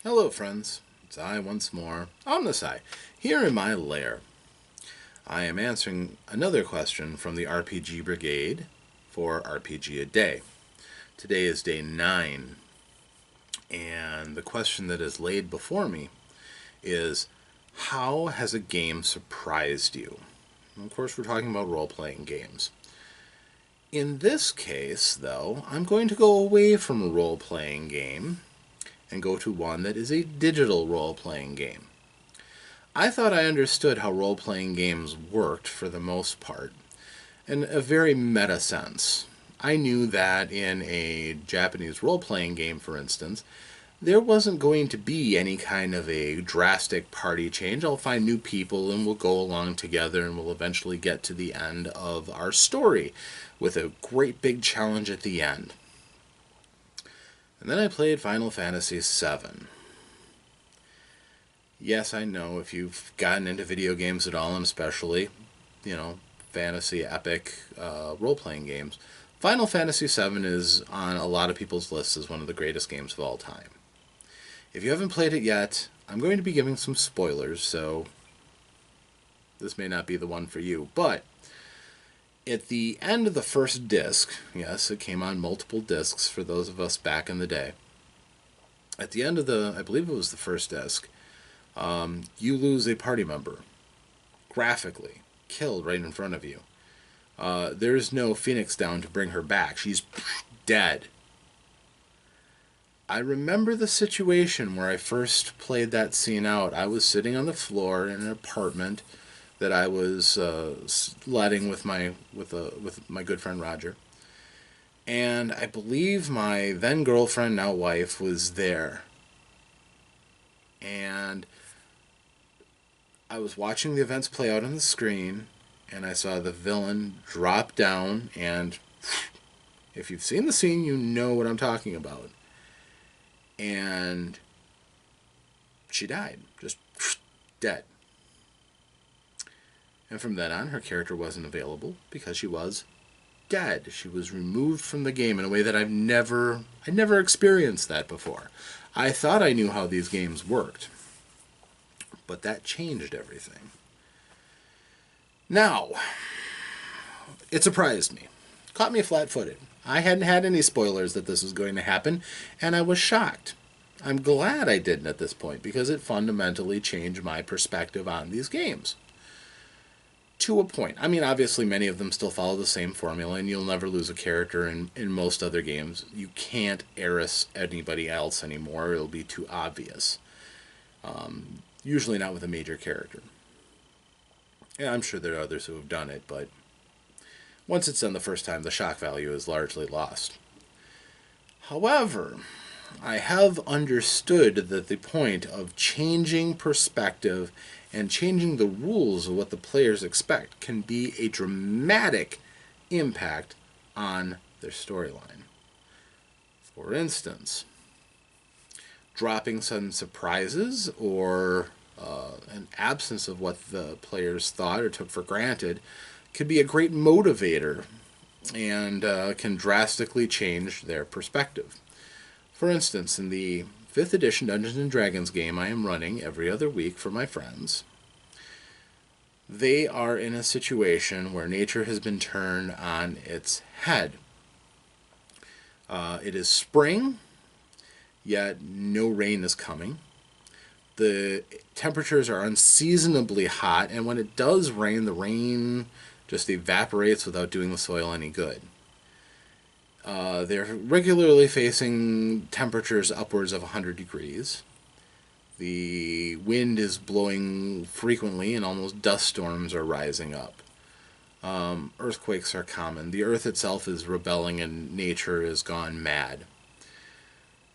Hello friends, it's I once more, OmnusI, here in my lair. I am answering another question from the RPG Brigade for RPG a Day. Today is day 9, and the question that is laid before me is, how has a game surprised you? And of course, we're talking about role-playing games. In this case, though, I'm going to go away from a role-playing game and go to one that is a digital role-playing game. I thought I understood how role-playing games worked for the most part, in a very meta sense. I knew that in a Japanese role-playing game, for instance, there wasn't going to be any kind of a drastic party change. I'll find new people and we'll go along together and we'll eventually get to the end of our story with a great big challenge at the end. And then I played Final Fantasy VII. Yes, I know if you've gotten into video games at all, and especially, fantasy, epic, role-playing games, Final Fantasy VII is on a lot of people's lists as one of the greatest games of all time. If you haven't played it yet, I'm going to be giving some spoilers, so this may not be the one for you. But at the end of the first disc, yes, it came on multiple discs for those of us back in the day. At the end of I believe it was the first disc, you lose a party member, graphically, killed right in front of you. There's no Phoenix down to bring her back. She's dead. I remember the situation where I first played that scene out. I was sitting on the floor in an apartment that I was letting with my good friend Roger, and I believe my then girlfriend, now wife, was there. And I was watching the events play out on the screen, and I saw the villain drop down, and if you've seen the scene, you know what I'm talking about. And she died, just dead. And from then on, her character wasn't available because she was dead. She was removed from the game in a way that I'd never experienced that before. I thought I knew how these games worked, but that changed everything. Now, it surprised me. Caught me flat-footed. I hadn't had any spoilers that this was going to happen, and I was shocked. I'm glad I didn't at this point, because it fundamentally changed my perspective on these games. To a point. I mean, obviously many of them still follow the same formula, and you'll never lose a character in most other games. You can't heiress anybody else anymore. It'll be too obvious. Usually not with a major character. Yeah, I'm sure there are others who have done it, but once it's done the first time, the shock value is largely lost. However, I have understood that the point of changing perspective and changing the rules of what the players expect can be a dramatic impact on their storyline. For instance, dropping some surprises or an absence of what the players thought or took for granted could be a great motivator and can drastically change their perspective. For instance, in the 5th edition Dungeons & Dragons game I am running every other week for my friends, they are in a situation where nature has been turned on its head. It is spring, yet no rain is coming. The temperatures are unseasonably hot, and when it does rain, the rain just evaporates without doing the soil any good. They're regularly facing temperatures upwards of 100 degrees. The wind is blowing frequently, and almost dust storms are rising up. Earthquakes are common. The earth itself is rebelling, and nature has gone mad.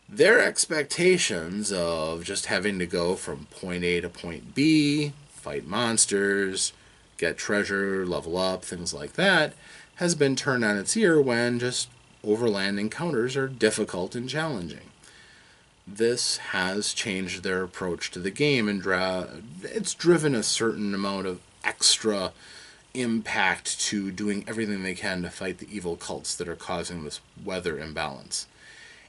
Their expectations of just having to go from point A to point B, fight monsters, get treasure, level up, things like that, has been turned on its ear when just overland encounters are difficult and challenging. This has changed their approach to the game, and it's driven a certain amount of extra impact to doing everything they can to fight the evil cults that are causing this weather imbalance.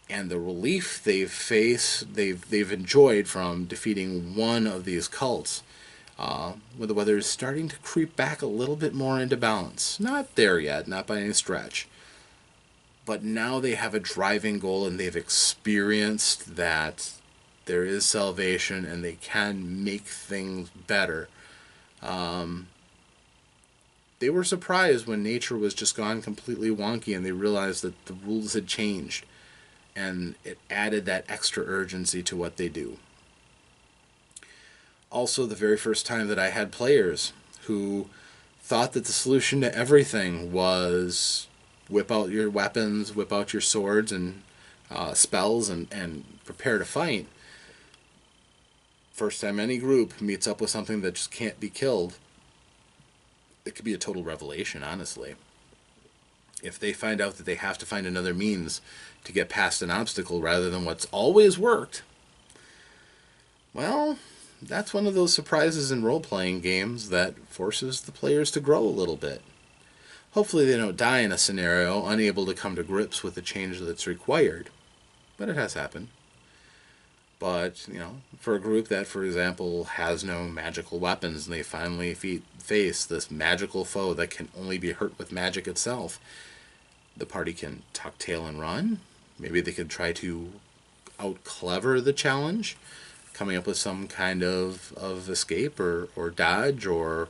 and the relief they've enjoyed from defeating one of these cults, where the weather is starting to creep back a little bit more into balance. Not there yet, not by any stretch. But now they have a driving goal, and they've experienced that there is salvation and they can make things better. They were surprised when nature was just gone completely wonky and they realized that the rules had changed, and it added that extra urgency to what they do. Also, the very first time that I had players who thought that the solution to everything was whip out your weapons, whip out your swords and spells, and prepare to fight. First time any group meets up with something that just can't be killed, it could be a total revelation, honestly. If they find out that they have to find another means to get past an obstacle rather than what's always worked, well, that's one of those surprises in role-playing games that forces the players to grow a little bit. Hopefully they don't die in a scenario unable to come to grips with the change that's required, but it has happened. But, for a group that, for example, has no magical weapons and they finally face this magical foe that can only be hurt with magic itself, the party can tuck tail and run. Maybe they could try to out-clever the challenge, coming up with some kind of escape or dodge or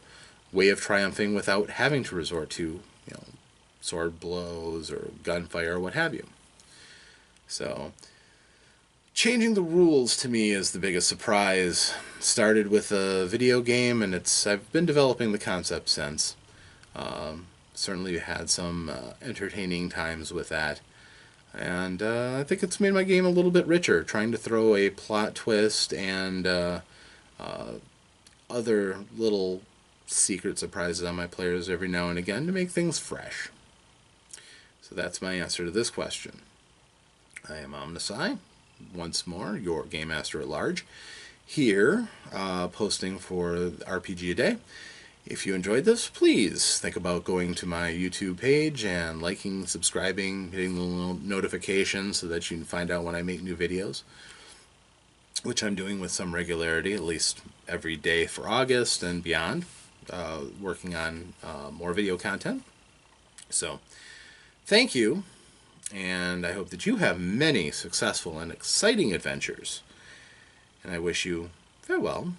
way of triumphing without having to resort to, sword blows or gunfire or what have you. So, changing the rules to me is the biggest surprise. Started with a video game, and I've been developing the concept since. Certainly had some entertaining times with that. And I think it's made my game a little bit richer, trying to throw a plot twist and other little secret surprises on my players every now and again to make things fresh. So that's my answer to this question. I am OmnusI, once more, your Game Master at Large, here posting for RPG A Day. If you enjoyed this, please think about going to my YouTube page and liking, subscribing, hitting the little notifications so that you can find out when I make new videos, which I'm doing with some regularity, at least every day for August and beyond, working on more video content. So, thank you, and I hope that you have many successful and exciting adventures, and I wish you farewell.